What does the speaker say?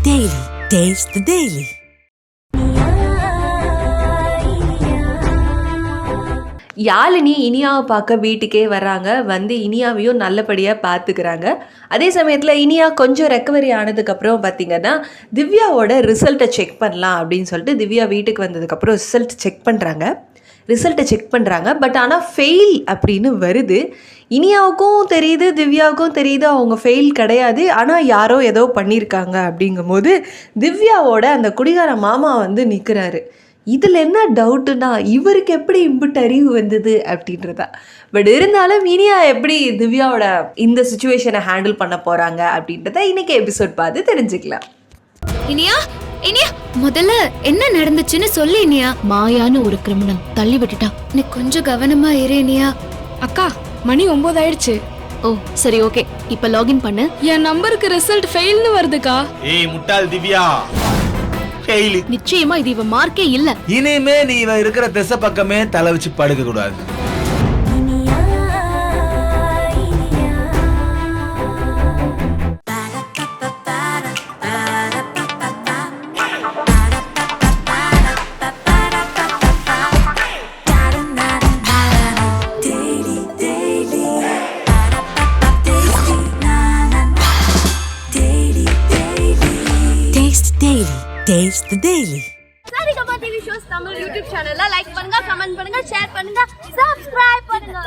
Daily. Taste the Daily. Yazhini இனியாவை பார்க்க வீட்டுக்கே வர்றாங்க. வந்து இனியாவையும் நல்லபடியாக பார்த்துக்கிறாங்க. அதே சமயத்தில் இனியா கொஞ்சம் ரெக்கவரி ஆனதுக்கப்புறம் பார்த்திங்கன்னா திவ்யாவோட ரிசல்ட்டை செக் பண்ணலாம் அப்படின்னு சொல்லிட்டு திவ்யா வீட்டுக்கு வந்ததுக்கப்புறம் ரிசல்ட்டை செக் பண்ணுறாங்க. பட் ஆனால் ஃபெயில் அப்படின்னு வருது. இனியாவுக்கும் தெரியுது, திவ்யாவுக்கும் தெரியுது அவங்க ஃபெயில் கிடையாது, ஆனால் யாரோ ஏதோ பண்ணியிருக்காங்க. அப்படிங்கும்போது திவ்யாவோட அந்த குடிகார மாமா வந்து நிற்கிறாரு. இதில் என்ன டவுட்டுன்னா இவருக்கு எப்படி இம்புட்டு அறிவு வந்தது அப்படின்றதா. பட் இருந்தாலும் இனியா எப்படி திவ்யாவோட இந்த சுச்சுவேஷனை ஹேண்டில் பண்ண போகிறாங்க அப்படின்றத இன்னைக்கு எபிசோட் பார்த்து தெரிஞ்சுக்கலாம். இனியா இனியா முதல்ல என்ன நடந்துச்சுன்னு சொல்லு. இனியா மாயான்னு ஒரு கிரிமினல் தள்ளி விட்டுட்டா. நீ கொஞ்சம் கவனமா இரு இனியா. அக்கா மணி 9 ஆயிடுச்சு. ஓ சரி ஓகே, இப்ப லாகின் பண்ணு. என் நம்பருக்கு ரிசல்ட் ஃபெயில்னு வருதுக்கா. ஏய் முட்டாள் திவ்யா, ஃபெயில். நிச்சயமா இது இவ மார்க்கே இல்ல. இனிமே நீ இவன் இருக்கிற திசை பக்கமே தலை வச்சு படுக்க கூடாது. Taste the Daily. Saregama TV shows Tamil YouTube சேனல்ல லைக் பண்ணுங்க, கமெண்ட் பண்ணுங்க, ஷேர் பண்ணுங்க, சப்ஸ்கிரைப் பண்ணுங்க.